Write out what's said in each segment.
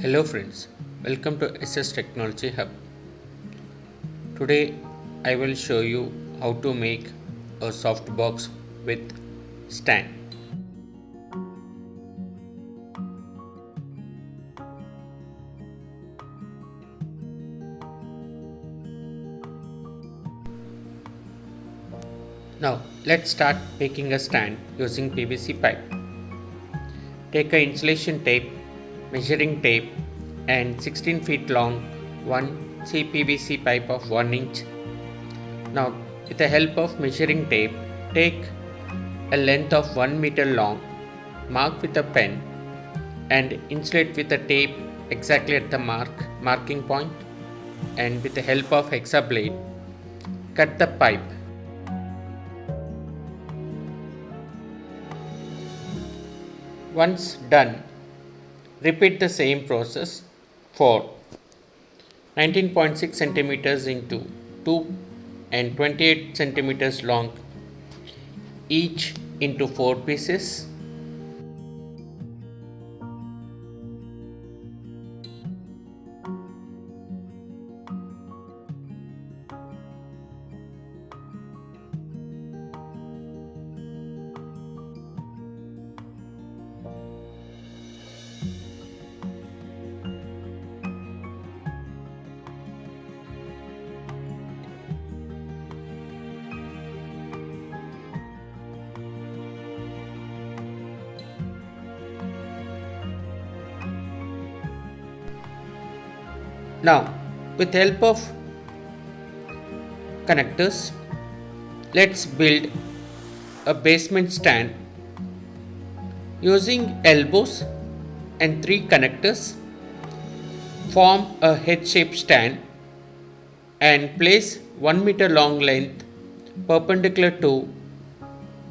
Hello friends, welcome to SS Technology Hub. Today I will show you how to make a softbox with stand. Now let's start making a stand using PVC pipe. Take a insulation tape, measuring tape and 16 feet long 1 CPVC pipe of 1 inch. Now with the help of measuring tape, take a length of 1 meter long, mark with a pen and insulate with the tape exactly at the marking point, and with the help of hexa blade cut the pipe. Once done, repeat the same process for 19.6 centimeters into 2 and 28 centimeters long, each into 4 pieces. Now, with help of connectors, let's build a basement stand using elbows and 3 connectors. Form a head-shaped stand and place 1 meter long length perpendicular to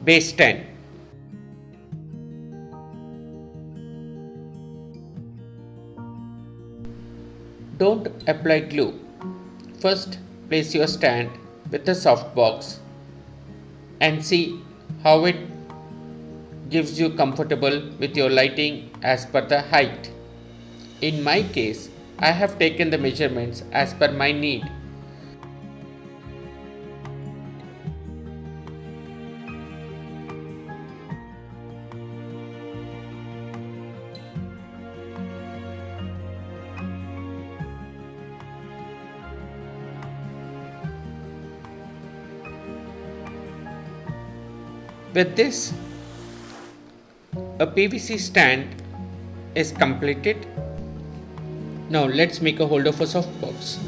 base stand. Don't apply glue. First, place your stand with a soft box and see how it gives you comfortable with your lighting as per the height. In my case, I have taken the measurements as per my need. With this, a PVC stand is completed. Now let's make a holder for softbox.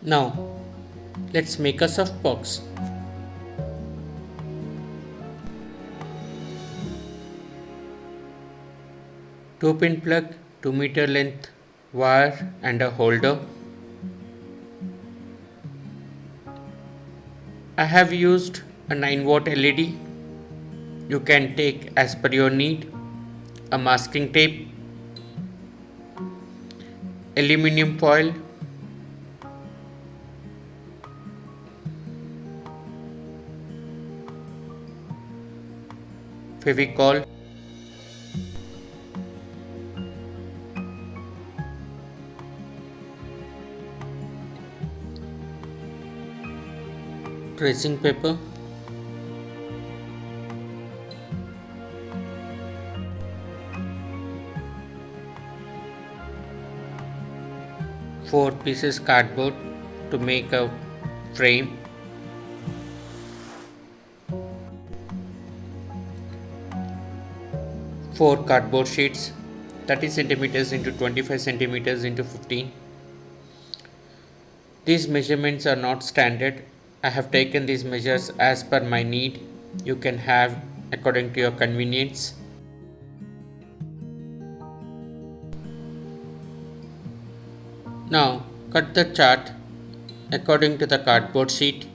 Now let's make a softbox. Two pin plug, 2 meter length wire and a holder. I have used a 9-watt LED. You can take as per your need. A masking tape, aluminum foil, Fevicol, tracing paper, 4 pieces cardboard to make a frame, 4 cardboard sheets 30 centimeters into 25 centimeters into 15. These measurements are not standard. I have taken these measures as per my need. You can have according to your convenience. Now cut the chart according to the cardboard sheet.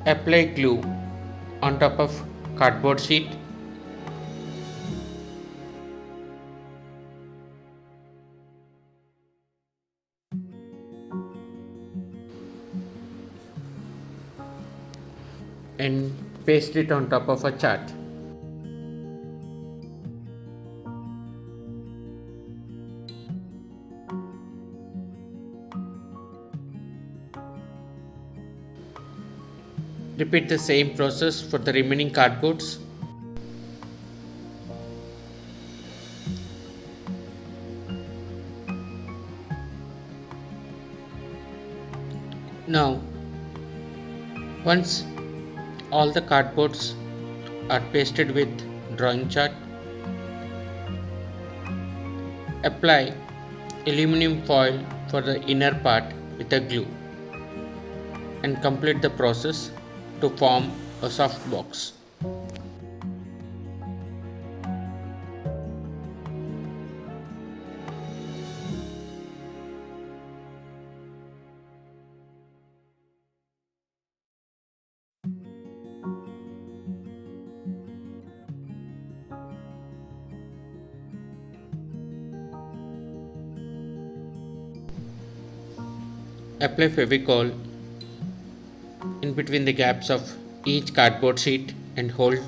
Apply glue on top of cardboard sheet. And paste it on top of a chart. Repeat the same process for the remaining cardboards. Now, once all the cardboards are pasted with drawing chart, apply aluminum foil for the inner part with a glue and complete the process to form a soft box. Apply Fevicol in between the gaps of each cardboard sheet and hold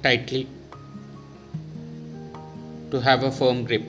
tightly to have a firm grip.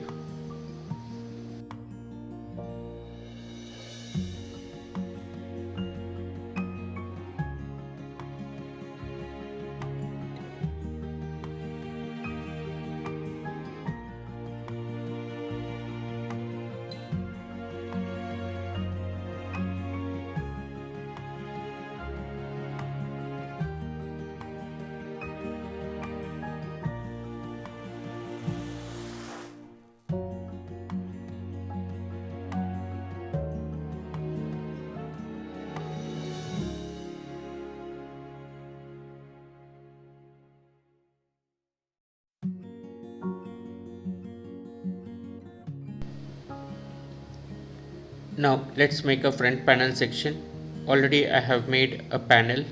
Now let's make a front panel section. Already I have made a panel.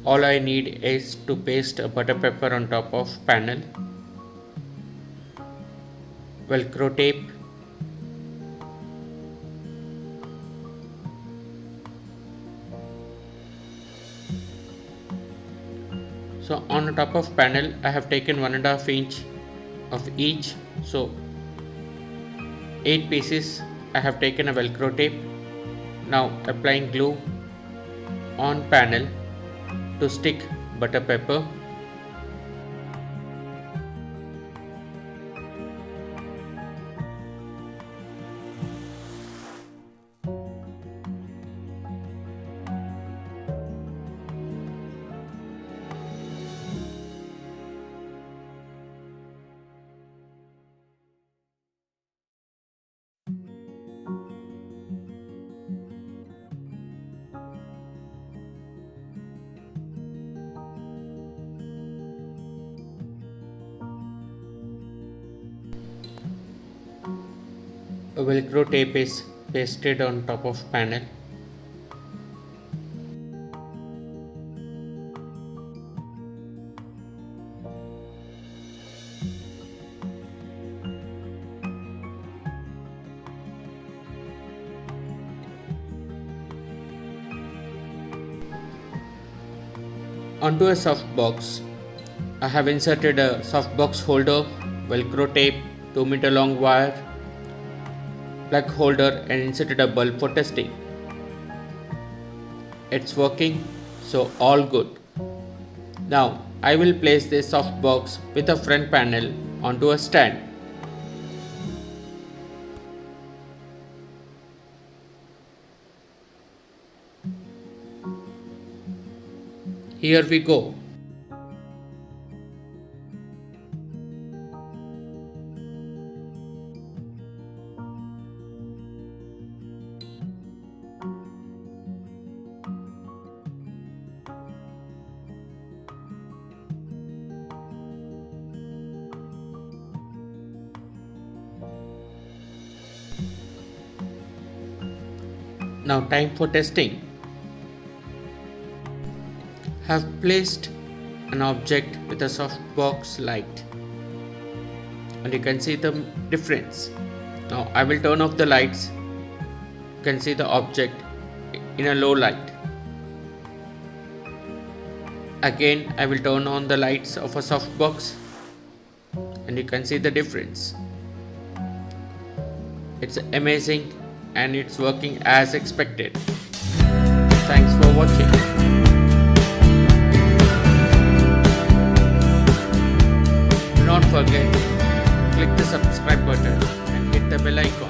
All I need is to paste a butter paper on top of panel, velcro tape, so on the top of panel I have taken 1.5 inch of each, so 8 pieces I have taken a velcro tape. Now applying glue on panel to stick butter paper. A velcro tape is pasted on top of panel. Onto a softbox, I have inserted a softbox holder, velcro tape, 2-meter long wire, plug holder and inserted a bulb for testing. It's working, so all good. Now I will place this softbox with a front panel onto a stand. Here we go. Now time for testing. Have placed an object with a softbox light and you can see the difference. Now I will turn off the lights. You can see the object in a low light. Again I will turn on the lights of a softbox and you can see the difference. It's amazing and it's working as expected. Thanks for watching. Do not forget, click the subscribe button and hit the bell icon.